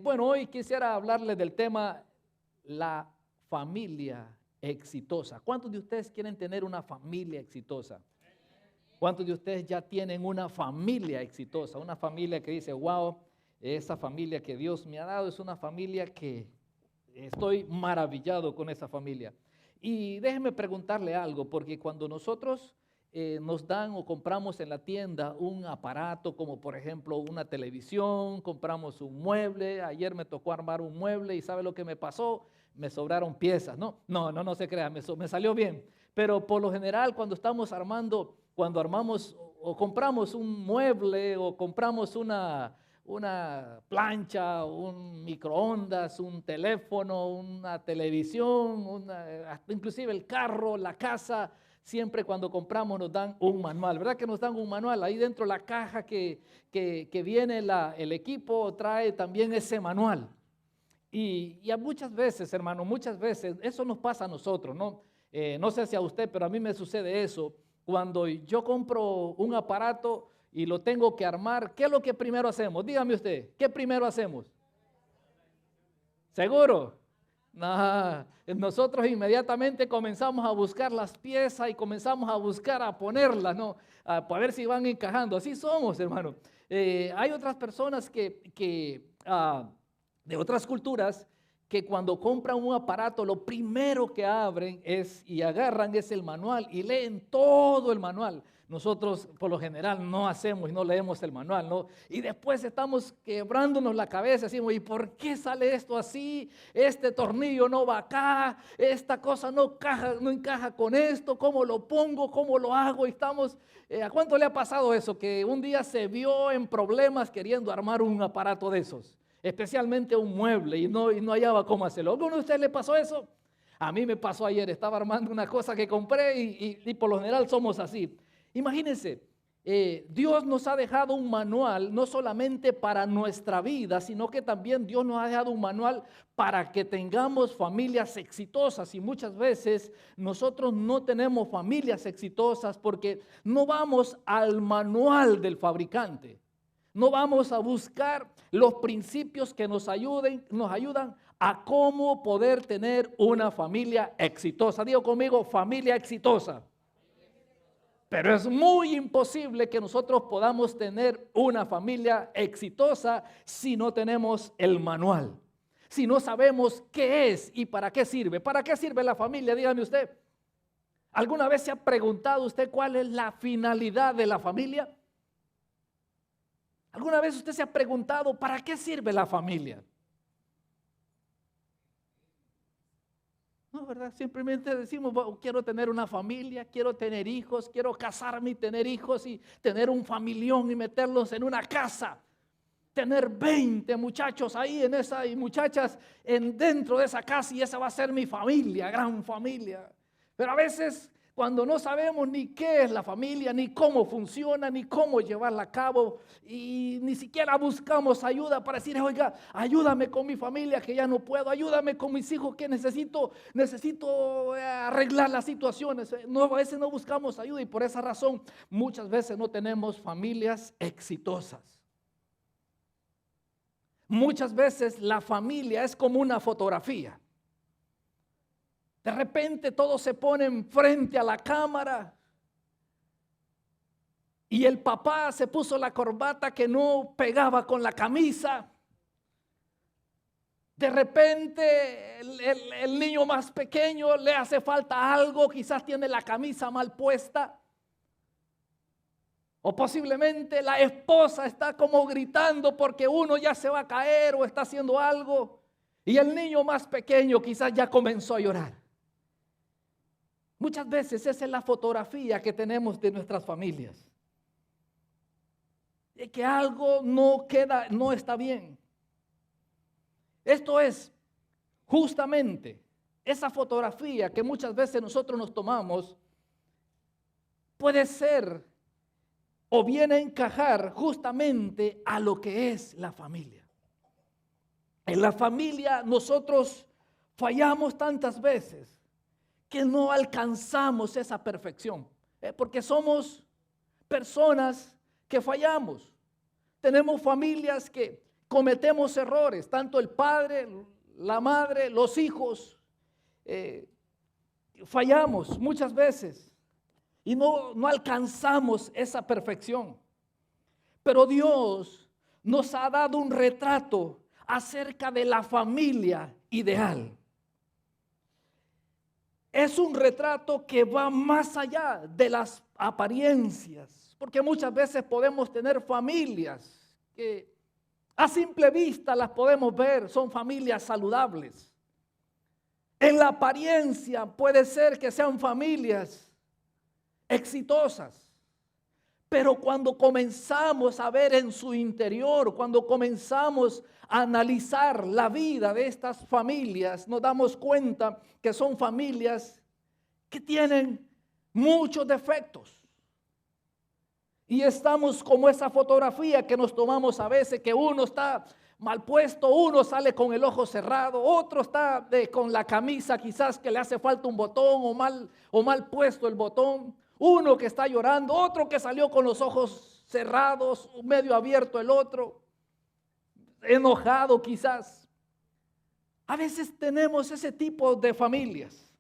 Bueno, hoy quisiera hablarles del tema la familia exitosa. ¿Cuántos de ustedes quieren tener una familia exitosa? ¿Cuántos de ustedes ya tienen una familia exitosa? Una familia que dice, wow, esa familia que Dios me ha dado es una familia que estoy maravillado con esa familia. Y déjenme preguntarle algo, porque cuando nosotros nos dan o compramos en la tienda un aparato como por ejemplo una televisión, compramos un mueble, ayer me tocó armar un mueble y ¿sabe lo que me pasó? Me sobraron piezas, no se crea, me salió bien, pero por lo general cuando estamos armando, cuando armamos o compramos un mueble o compramos una plancha, un microondas, un teléfono, una televisión, inclusive el carro, la casa, siempre cuando compramos nos dan un manual, ¿verdad que nos dan un manual? Ahí dentro la caja que viene el equipo trae también ese manual. Y a muchas veces, hermano, muchas veces, eso nos pasa a nosotros, ¿no? No sé si a usted, pero a mí me sucede eso. Cuando yo compro un aparato y lo tengo que armar, ¿qué es lo que primero hacemos? Dígame usted, ¿qué primero hacemos? ¿Seguro? No, nosotros inmediatamente comenzamos a buscar las piezas y comenzamos a buscar a ponerlas, ¿no? Para ver si van encajando. Así somos, hermano. Hay otras personas de otras culturas que cuando compran un aparato lo primero que abren y agarran es el manual y leen todo el manual. Nosotros por lo general no hacemos y no leemos el manual, ¿no? Y después estamos quebrándonos la cabeza, decimos, ¿y por qué sale esto así? Este tornillo no va acá, esta cosa no encaja con esto, ¿cómo lo pongo? ¿Cómo lo hago? Y estamos, ¿a cuánto le ha pasado eso? Que un día se vio en problemas queriendo armar un aparato de esos, especialmente un mueble y no hallaba cómo hacerlo. ¿A alguno de ustedes le pasó eso? A mí me pasó ayer, estaba armando una cosa que compré y por lo general somos así. Imagínense, Dios nos ha dejado un manual no solamente para nuestra vida, sino que también Dios nos ha dejado un manual para que tengamos familias exitosas. Y muchas veces nosotros no tenemos familias exitosas porque no vamos al manual del fabricante. No vamos a buscar los principios que nos ayudan a cómo poder tener una familia exitosa. Digo conmigo, familia exitosa. Pero es muy imposible que nosotros podamos tener una familia exitosa si no tenemos el manual, si no sabemos qué es y para qué sirve. ¿Para qué sirve la familia? Dígame usted. ¿Alguna vez se ha preguntado usted cuál es la finalidad de la familia? ¿Alguna vez usted se ha preguntado para qué sirve la familia? No, ¿verdad? Simplemente decimos, quiero tener una familia, quiero tener hijos, quiero casarme y tener hijos y tener un familión y meterlos en una casa. Tener 20 muchachos ahí en esa y muchachas dentro de esa casa y esa va a ser mi familia, gran familia. Pero a veces cuando no sabemos ni qué es la familia, ni cómo funciona, ni cómo llevarla a cabo y ni siquiera buscamos ayuda para decir, oiga, ayúdame con mi familia que ya no puedo, ayúdame con mis hijos que necesito arreglar las situaciones. No, a veces no buscamos ayuda y por esa razón muchas veces no tenemos familias exitosas. Muchas veces la familia es como una fotografía. De repente todos se ponen frente a la cámara y el papá se puso la corbata que no pegaba con la camisa. De repente el niño más pequeño le hace falta algo, quizás tiene la camisa mal puesta. O posiblemente la esposa está como gritando porque uno ya se va a caer o está haciendo algo. Y el niño más pequeño quizás ya comenzó a llorar. Muchas veces esa es la fotografía que tenemos de nuestras familias. De que algo no está bien. Esto es justamente esa fotografía que muchas veces nosotros nos tomamos puede ser o viene a encajar justamente a lo que es la familia. En la familia nosotros fallamos tantas veces que no alcanzamos esa perfección, porque somos personas que fallamos. Tenemos familias que cometemos errores, tanto el padre, la madre, los hijos. Fallamos muchas veces y no alcanzamos esa perfección. Pero Dios nos ha dado un retrato acerca de la familia ideal. Es un retrato que va más allá de las apariencias, porque muchas veces podemos tener familias que a simple vista las podemos ver, son familias saludables. En la apariencia puede ser que sean familias exitosas, pero cuando comenzamos a ver en su interior, cuando comenzamos a analizar la vida de estas familias, nos damos cuenta que son familias que tienen muchos defectos. Y estamos como esa fotografía que nos tomamos a veces, que uno está mal puesto, uno sale con el ojo cerrado, otro está con la camisa quizás que le hace falta un botón o mal puesto el botón, uno que está llorando, otro que salió con los ojos cerrados, medio abierto el otro, enojado quizás. A veces tenemos ese tipo de familias.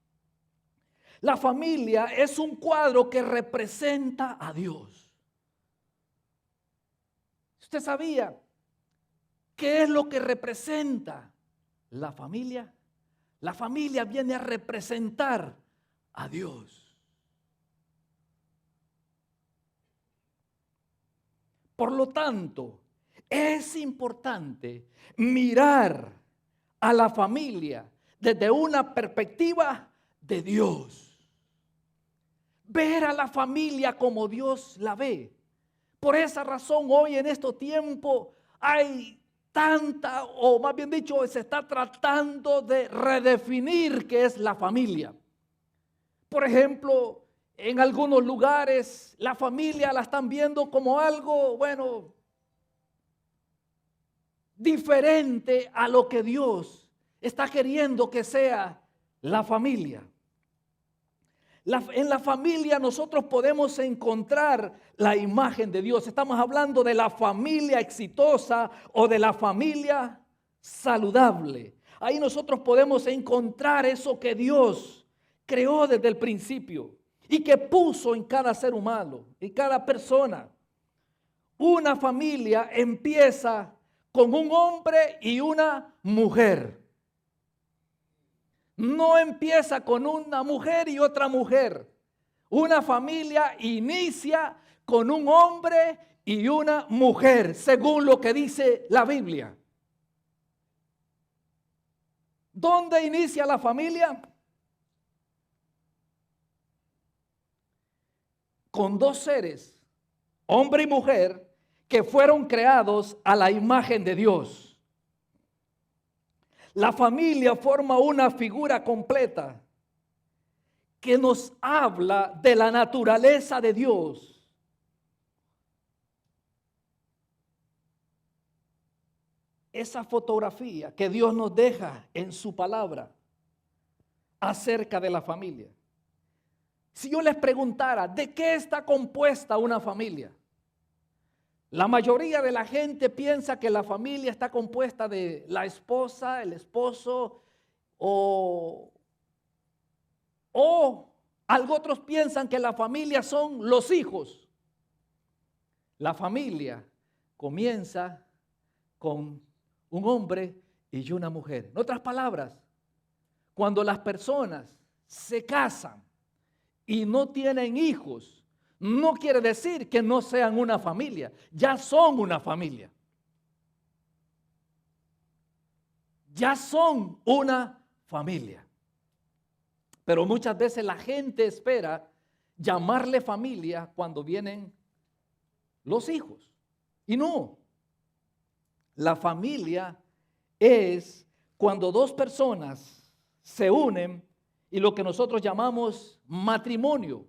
La familia es un cuadro que representa a Dios. ¿Usted sabía qué es lo que representa la familia? La familia viene a representar a Dios. Por lo tanto, es importante mirar a la familia desde una perspectiva de Dios. Ver a la familia como Dios la ve. Por esa razón hoy en este tiempo hay tanta, o más bien dicho, se está tratando de redefinir qué es la familia. Por ejemplo, en algunos lugares la familia la están viendo como algo, bueno, diferente a lo que Dios está queriendo que sea la familia. En la familia nosotros podemos encontrar la imagen de Dios. Estamos hablando de la familia exitosa o de la familia saludable. Ahí nosotros podemos encontrar eso que Dios creó desde el principio y que puso en cada ser humano, en cada persona. Una familia empieza con un hombre y una mujer. No empieza con una mujer y otra mujer. Una familia inicia con un hombre y una mujer, según lo que dice la Biblia. ¿Dónde inicia la familia? Con dos seres, hombre y mujer, que fueron creados a la imagen de Dios. La familia forma una figura completa que nos habla de la naturaleza de Dios. Esa fotografía que Dios nos deja en su palabra acerca de la familia. Si yo les preguntara, ¿de qué está compuesta una familia? La mayoría de la gente piensa que la familia está compuesta de la esposa, el esposo o otros piensan que la familia son los hijos. La familia comienza con un hombre y una mujer. En otras palabras, cuando las personas se casan y no tienen hijos, no quiere decir que no sean una familia, ya son una familia. Ya son una familia. Pero muchas veces la gente espera llamarle familia cuando vienen los hijos. Y no. La familia es cuando dos personas se unen y lo que nosotros llamamos matrimonio.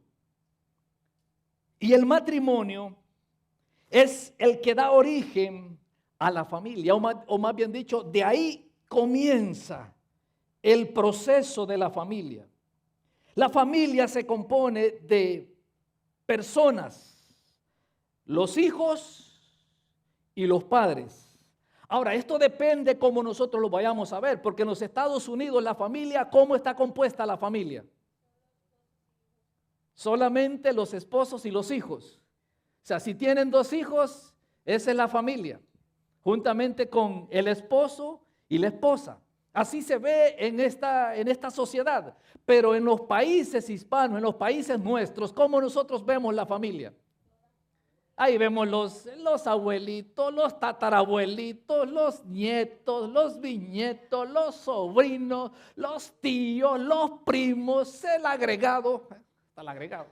Y el matrimonio es el que da origen a la familia, o más bien dicho, de ahí comienza el proceso de la familia. La familia se compone de personas, los hijos y los padres. Ahora, esto depende cómo nosotros lo vayamos a ver, porque en los Estados Unidos la familia, ¿cómo está compuesta la familia? Solamente los esposos y los hijos. O sea, si tienen 2 hijos, esa es la familia, juntamente con el esposo y la esposa. Así se ve en esta sociedad. Pero en los países hispanos, en los países nuestros, ¿cómo nosotros vemos la familia? Ahí vemos los abuelitos, los tatarabuelitos, los nietos, los bisnietos, los sobrinos, los tíos, los primos, el agregado, hasta el agregado,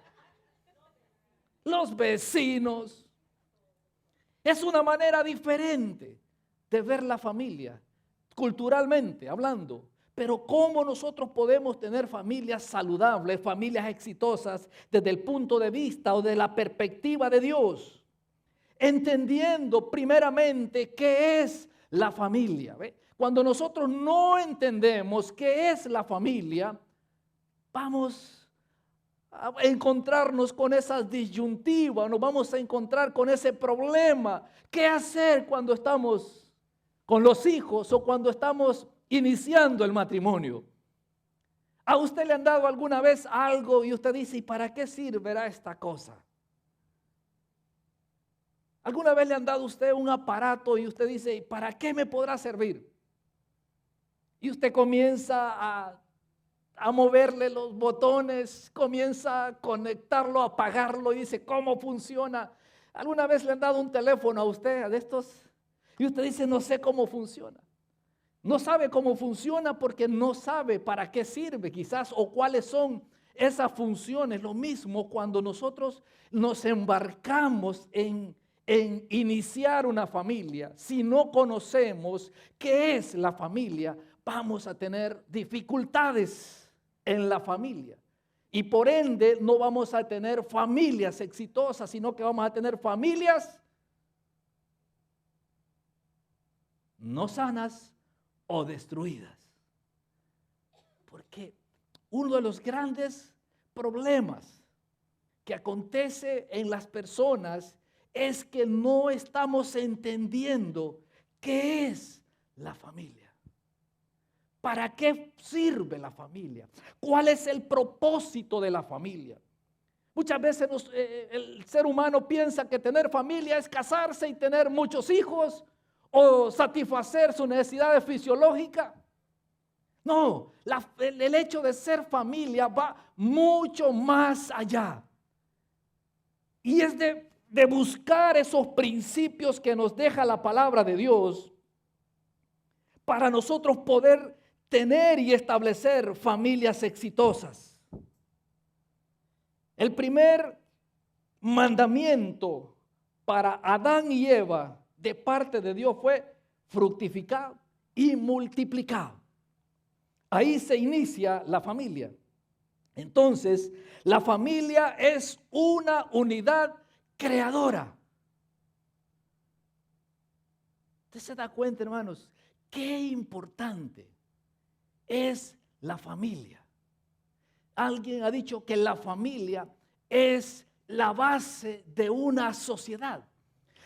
los vecinos. Es una manera diferente de ver la familia, culturalmente hablando. Pero ¿cómo nosotros podemos tener familias saludables, familias exitosas desde el punto de vista o de la perspectiva de Dios? Entendiendo primeramente qué es la familia. ¿Ve? Cuando nosotros no entendemos qué es la familia, vamos a encontrarnos con esas disyuntivas, nos vamos a encontrar con ese problema. ¿Qué hacer cuando estamos con los hijos o cuando estamos iniciando el matrimonio? ¿A usted le han dado alguna vez algo y usted dice, ¿y para qué servirá esta cosa? ¿Alguna vez le han dado a usted un aparato y usted dice, ¿y para qué me podrá servir? Y usted comienza a moverle los botones, comienza a conectarlo, a apagarlo y dice, ¿cómo funciona? ¿Alguna vez le han dado un teléfono a usted de estos? Y usted dice, no sé cómo funciona. No sabe cómo funciona porque no sabe para qué sirve quizás o cuáles son esas funciones. Lo mismo cuando nosotros nos embarcamos en iniciar una familia. Si no conocemos qué es la familia, vamos a tener dificultades en la familia. Y por ende no vamos a tener familias exitosas, sino que vamos a tener familias no sanas o destruidas. Porque uno de los grandes problemas que acontece en las personas es que no estamos entendiendo qué es la familia. ¿Para qué sirve la familia? ¿Cuál es el propósito de la familia? Muchas veces el ser humano piensa que tener familia es casarse y tener muchos hijos o satisfacer sus necesidades fisiológicas. No, el hecho de ser familia va mucho más allá. Y es de buscar esos principios que nos deja la palabra de Dios para nosotros poder tener y establecer familias exitosas. El primer mandamiento para Adán y Eva de parte de Dios fue fructificar y multiplicar. Ahí se inicia la familia. Entonces, la familia es una unidad creadora. ¿Usted se da cuenta, hermanos? Qué importante es la familia. Alguien ha dicho que la familia es la base de una sociedad.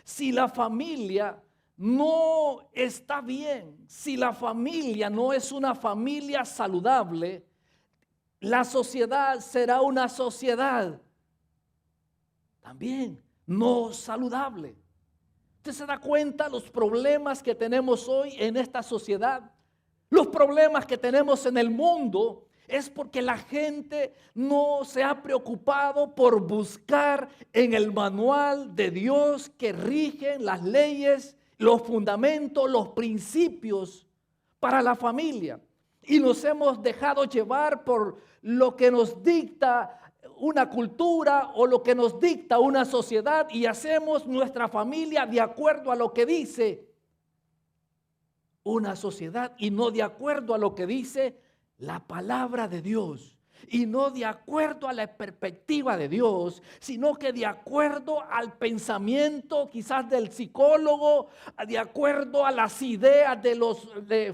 Si la familia no está bien, si la familia no es una familia saludable, la sociedad será una sociedad también no saludable. ¿Usted se da cuenta los problemas que tenemos hoy en esta sociedad? Los problemas que tenemos en el mundo es porque la gente no se ha preocupado por buscar en el manual de Dios que rigen las leyes, los fundamentos, los principios para la familia. Y nos hemos dejado llevar por lo que nos dicta una cultura o lo que nos dicta una sociedad y hacemos nuestra familia de acuerdo a lo que dice una sociedad y no de acuerdo a lo que dice la palabra de Dios. Y no de acuerdo a la perspectiva de Dios, sino que de acuerdo al pensamiento quizás del psicólogo, de acuerdo a las ideas de los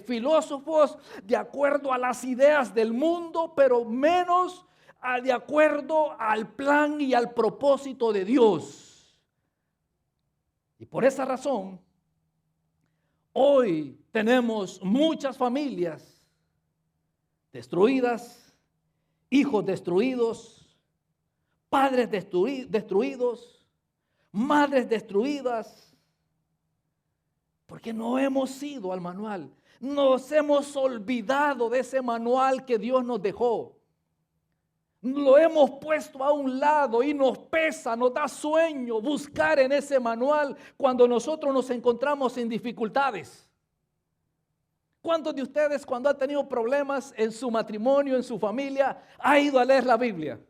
filósofos, de acuerdo a las ideas del mundo, pero menos de acuerdo al plan y al propósito de Dios. Y por esa razón, Hoy tenemos muchas familias destruidas, hijos destruidos, padres destruidos, madres destruidas, porque no hemos ido al manual. Nos hemos olvidado de ese manual que Dios nos dejó. Lo hemos puesto a un lado y nos pesa, nos da sueño buscar en ese manual cuando nosotros nos encontramos en dificultades. ¿Cuántos de ustedes, cuando han tenido problemas en su matrimonio, en su familia, ha ido a leer la Biblia?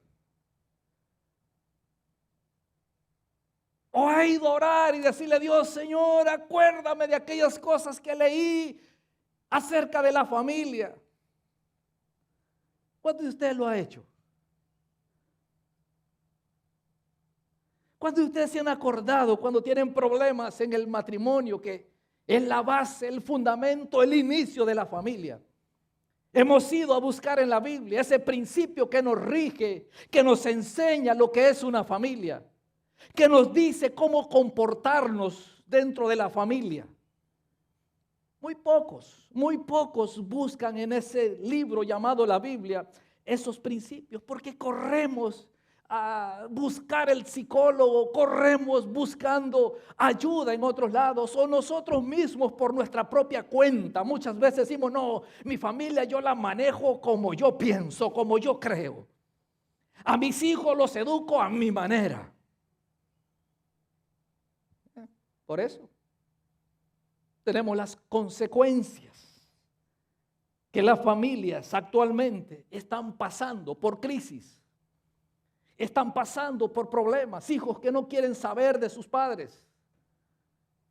¿O ha ido a orar y decirle a Dios, Señor, acuérdame de aquellas cosas que leí acerca de la familia? ¿Cuántos de ustedes lo ha hecho? ¿Cuántos de ustedes se han acordado cuando tienen problemas en el matrimonio, que es la base, el fundamento, el inicio de la familia? Hemos ido a buscar en la Biblia ese principio que nos rige, que nos enseña lo que es una familia, que nos dice cómo comportarnos dentro de la familia. Muy pocos buscan en ese libro llamado la Biblia esos principios, porque corremos a buscar el psicólogo, corremos buscando ayuda en otros lados, o nosotros mismos por nuestra propia cuenta. Muchas veces decimos, no, mi familia yo la manejo como yo pienso, como yo creo. A mis hijos los educo a mi manera. Por eso tenemos las consecuencias que las familias actualmente están pasando por crisis. Están pasando por problemas, hijos que no quieren saber de sus padres,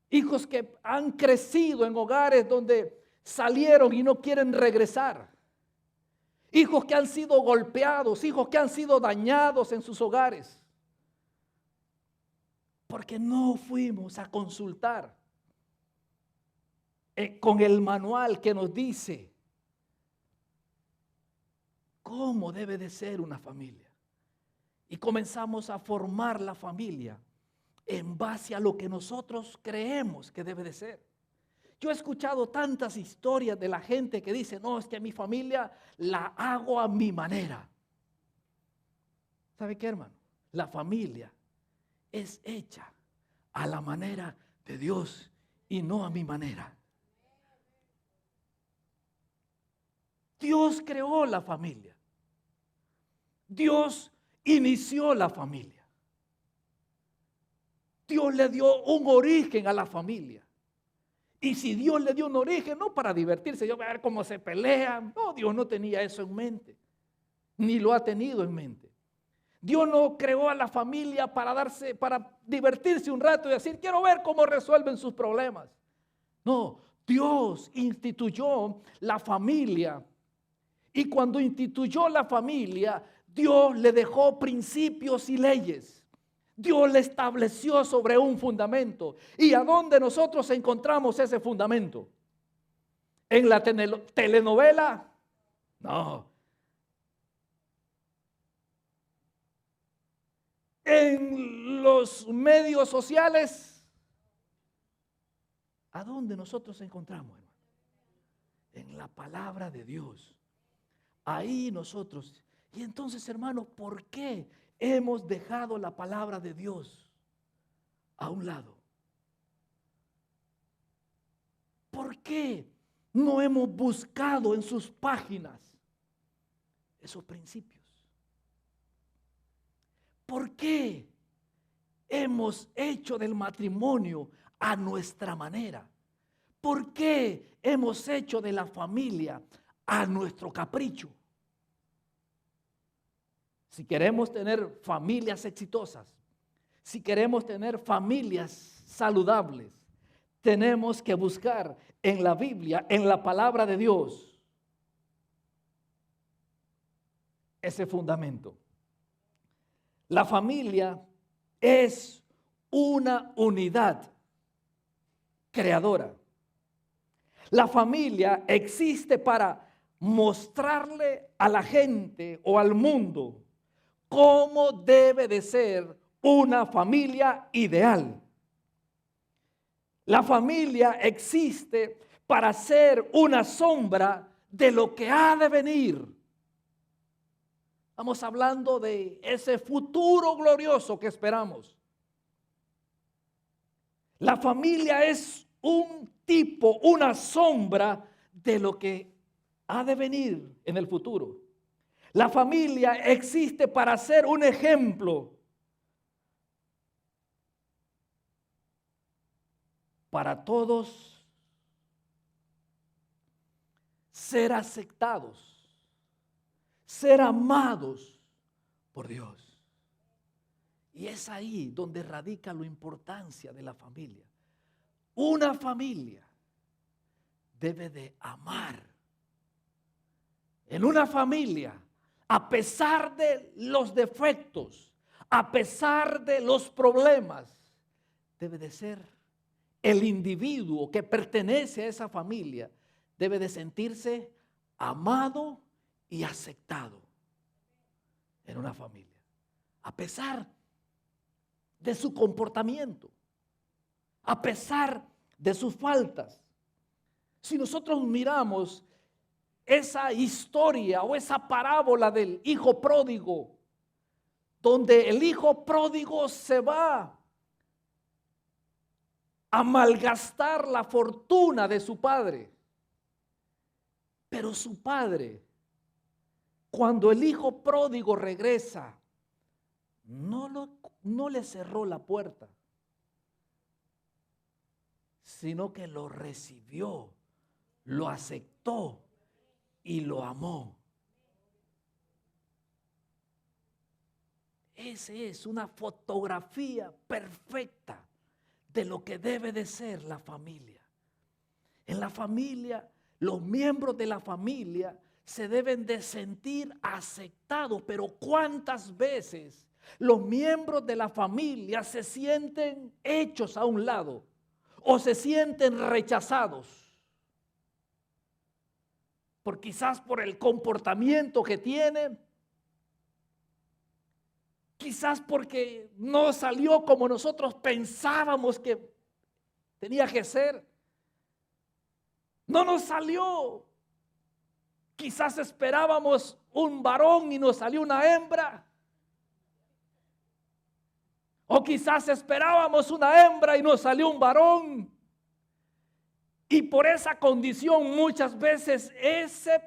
hijos que han crecido en hogares donde salieron y no quieren regresar, hijos que han sido golpeados, hijos que han sido dañados en sus hogares, porque no fuimos a consultar con el manual que nos dice cómo debe de ser una familia. Y comenzamos a formar la familia en base a lo que nosotros creemos que debe de ser. Yo he escuchado tantas historias de la gente que dice, no, es que mi familia la hago a mi manera. ¿Sabe qué, hermano? La familia es hecha a la manera de Dios y no a mi manera. Dios creó la familia. Dios inició la familia. Dios le dio un origen a la familia. Y si Dios le dio un origen, no para divertirse, yo voy a ver cómo se pelean. No, Dios no tenía eso en mente, ni lo ha tenido en mente. Dios no creó a la familia para divertirse un rato y decir, quiero ver cómo resuelven sus problemas. No, Dios instituyó la familia. Y cuando instituyó la familia, Dios le dejó principios y leyes. Dios le estableció sobre un fundamento. ¿Y a dónde nosotros encontramos ese fundamento? ¿En la telenovela? No. ¿En los medios sociales? ¿A dónde nosotros encontramos, hermano? En la palabra de Dios. Ahí nosotros. Y entonces, hermanos, ¿por qué hemos dejado la palabra de Dios a un lado? ¿Por qué no hemos buscado en sus páginas esos principios? ¿Por qué hemos hecho del matrimonio a nuestra manera? ¿Por qué hemos hecho de la familia a nuestro capricho? Si queremos tener familias exitosas, si queremos tener familias saludables, tenemos que buscar en la Biblia, en la palabra de Dios, ese fundamento. La familia es una unidad creadora. La familia existe para mostrarle a la gente o al mundo cómo debe de ser una familia ideal. La familia existe para ser una sombra de lo que ha de venir. Estamos hablando de ese futuro glorioso que esperamos. La familia es un tipo, una sombra de lo que ha de venir en el futuro. La familia existe para ser un ejemplo para todos, ser aceptados, ser amados por Dios. Y es ahí donde radica la importancia de la familia. Una familia debe de amar. En una familia, a pesar de los defectos, a pesar de los problemas, debe de ser el individuo que pertenece a esa familia, debe de sentirse amado y aceptado en una familia. A pesar de su comportamiento, a pesar de sus faltas. Si nosotros miramos esa historia o esa parábola del hijo pródigo, donde el hijo pródigo se va a malgastar la fortuna de su padre, pero su padre, cuando el hijo pródigo regresa, no le cerró la puerta, sino que lo recibió, lo aceptó y lo amó. Esa es una fotografía perfecta de lo que debe de ser la familia. En la familia, los miembros de la familia se deben de sentir aceptados, pero ¿cuántas veces los miembros de la familia se sienten hechos a un lado o se sienten rechazados? Quizás por el comportamiento que tienen, quizás porque no salió como nosotros pensábamos que tenía que ser. No nos salió. Quizás esperábamos un varón y nos salió una hembra. O quizás esperábamos una hembra y nos salió un varón. Y por esa condición muchas veces ese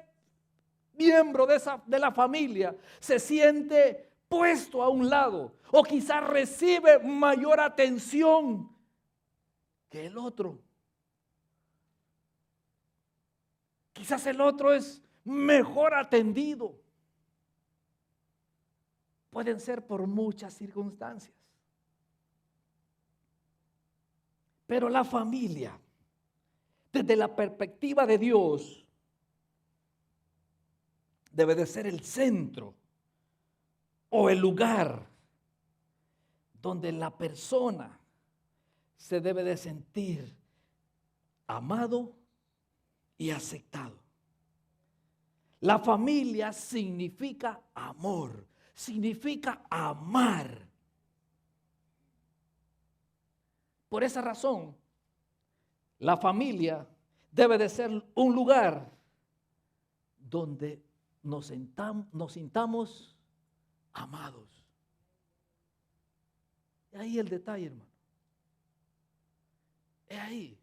miembro de la familia se siente puesto a un lado. O quizás recibe mayor atención que el otro. Quizás el otro es mejor atendido. Pueden ser por muchas circunstancias. Pero la familia, desde la perspectiva de Dios, debe de ser el centro o el lugar donde la persona se debe de sentir amado y aceptado. La familia significa amor, significa amar. Por esa razón, la familia debe de ser un lugar donde nos sintamos amados. Es ahí el detalle, hermano. Es ahí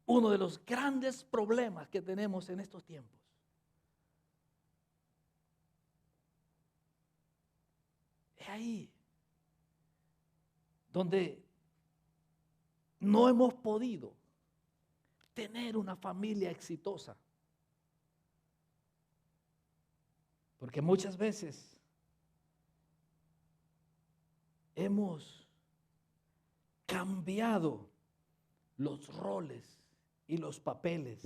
uno de los grandes problemas que tenemos en estos tiempos. Es ahí donde no hemos podido tener una familia exitosa. Porque muchas veces hemos cambiado los roles y los papeles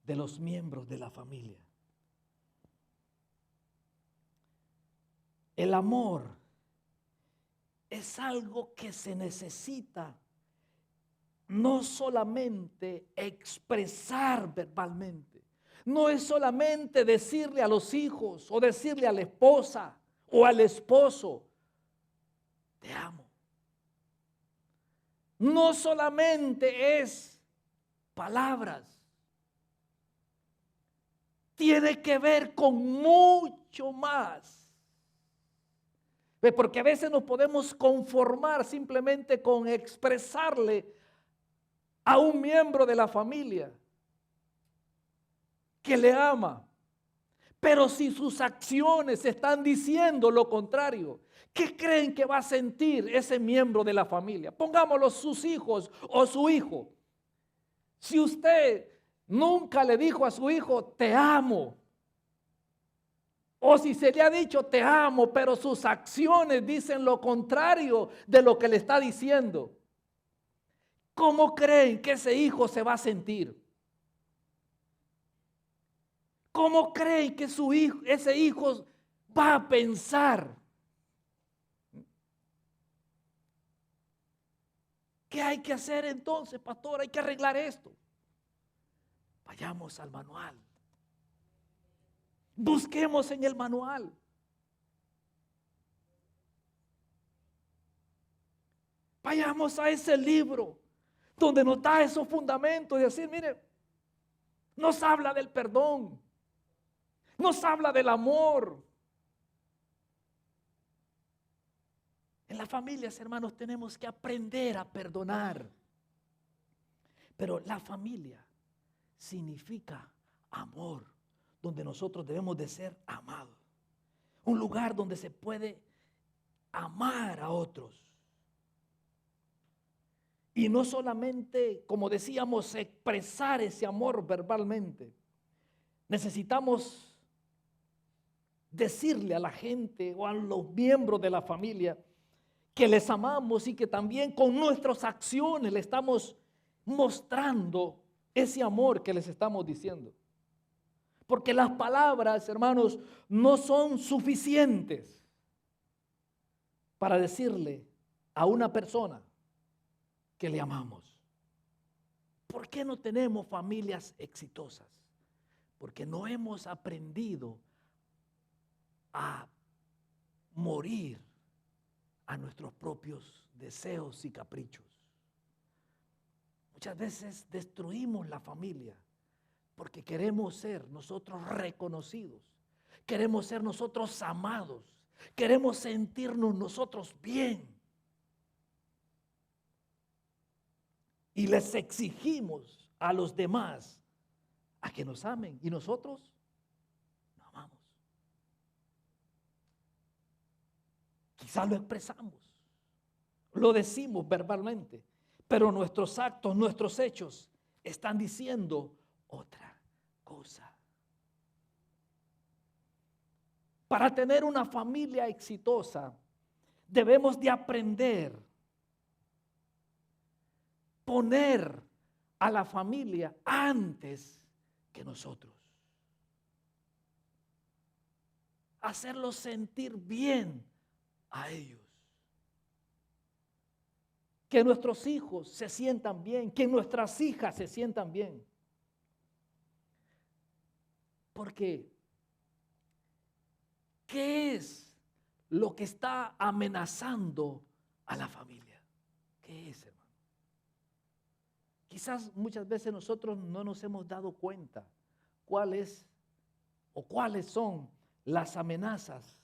de los miembros de la familia. El amor es algo que se necesita no solamente expresar verbalmente, no es solamente decirle a los hijos o decirle a la esposa o al esposo, te amo. no solamente es palabras, tiene que ver con mucho más. Porque a veces nos podemos conformar simplemente con expresarle a un miembro de la familia que le ama. Pero si sus acciones están diciendo lo contrario, ¿qué creen que va a sentir ese miembro de la familia? Pongámoslo, sus hijos o su hijo. Si usted nunca le dijo a su hijo, te amo, o si se le ha dicho, te amo, pero sus acciones dicen lo contrario de lo que le está diciendo, ¿cómo creen que ese hijo se va a sentir? ¿Cómo creen que ese hijo va a pensar? ¿Qué hay que hacer entonces, pastor? Hay que arreglar esto. Vayamos al manual. Busquemos en el manual. Vayamos a ese libro donde nos da esos fundamentos y decir, mire, nos habla del perdón, nos habla del amor. En las familias, hermanos, tenemos que aprender a perdonar. Pero la familia significa amor, donde nosotros debemos de ser amados. Un lugar donde se puede amar a otros. Y no solamente, como decíamos, expresar ese amor verbalmente. Necesitamos decirle a la gente o a los miembros de la familia que les amamos y que también con nuestras acciones le estamos mostrando ese amor que les estamos diciendo. Porque las palabras, hermanos, no son suficientes para decirle a una persona que le amamos. ¿Por qué no tenemos familias exitosas? Porque no hemos aprendido a morir a nuestros propios deseos y caprichos. Muchas veces destruimos la familia porque queremos ser nosotros reconocidos, queremos ser nosotros amados, queremos sentirnos nosotros bien. Y les exigimos a los demás a que nos amen y nosotros no amamos. Quizás lo expresamos, lo decimos verbalmente, pero nuestros actos, nuestros hechos están diciendo otra cosa. Para tener una familia exitosa, debemos de aprender a poner a la familia antes que nosotros. Hacerlos sentir bien a ellos. Que nuestros hijos se sientan bien, que nuestras hijas se sientan bien. Porque, ¿qué es lo que está amenazando a la familia? ¿Qué es, hermano? Quizás muchas veces nosotros no nos hemos dado cuenta cuáles son las amenazas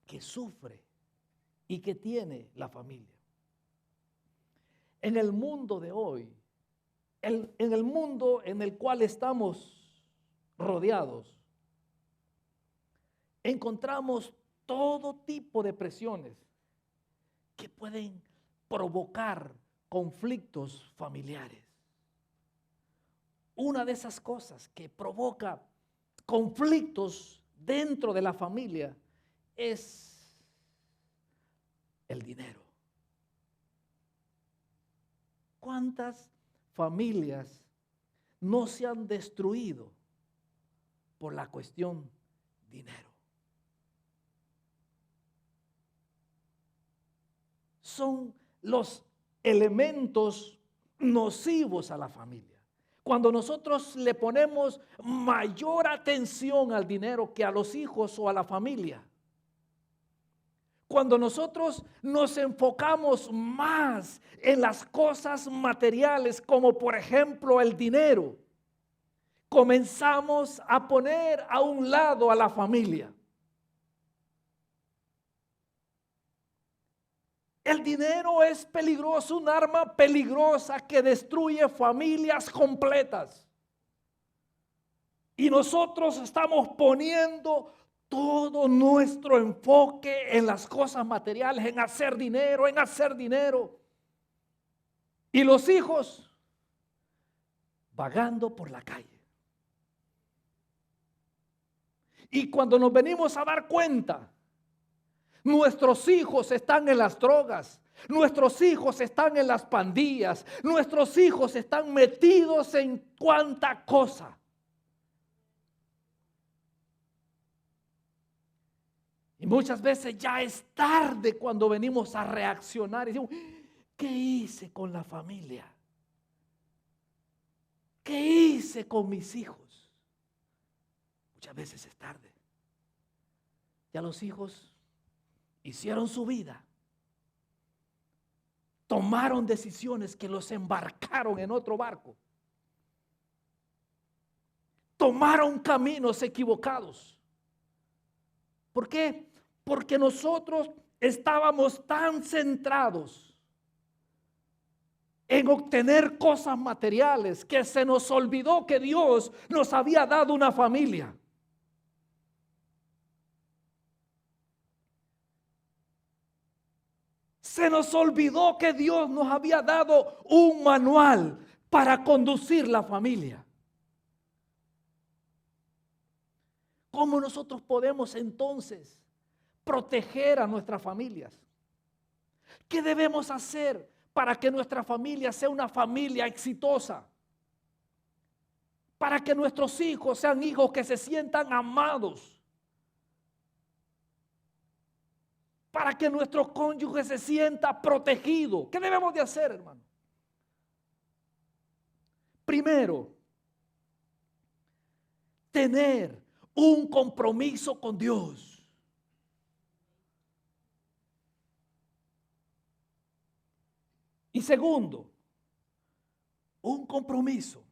que sufre y que tiene la familia. En el mundo de hoy, en el mundo en el cual estamos rodeados, encontramos todo tipo de presiones que pueden provocar conflictos familiares. Una de esas cosas que provoca conflictos dentro de la familia es el dinero. ¿Cuántas familias no se han destruido por la cuestión dinero? Son los elementos nocivos a la familia. Cuando nosotros le ponemos mayor atención al dinero que a los hijos o a la familia. cuando nosotros nos enfocamos más en las cosas materiales, como por ejemplo el dinero, comenzamos a poner a un lado a la familia. El dinero es peligroso, un arma peligrosa que destruye familias completas. Y nosotros estamos poniendo todo nuestro enfoque en las cosas materiales, en hacer dinero, en hacer dinero. Y los hijos vagando por la calle. Y cuando nos venimos a dar cuenta, nuestros hijos están en las drogas, nuestros hijos están en las pandillas, nuestros hijos están metidos en cuanta cosa. Y muchas veces ya es tarde cuando venimos a reaccionar y decimos, ¿qué hice con la familia? ¿Qué hice con mis hijos? Muchas veces es tarde. Ya los hijos hicieron su vida. Tomaron decisiones que los embarcaron en otro barco. Tomaron caminos equivocados. ¿Por qué? Porque nosotros estábamos tan centrados en obtener cosas materiales que se nos olvidó que Dios nos había dado una familia. Se nos olvidó que Dios nos había dado un manual para conducir la familia. ¿Cómo nosotros podemos entonces proteger a nuestras familias? ¿Qué debemos hacer para que nuestra familia sea una familia exitosa? Para que nuestros hijos sean hijos que se sientan amados. Para que nuestro cónyuge se sienta protegido. ¿Qué debemos de hacer, hermano? Primero, tener un compromiso con Dios. Y segundo, un compromiso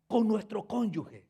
con nuestro cónyuge.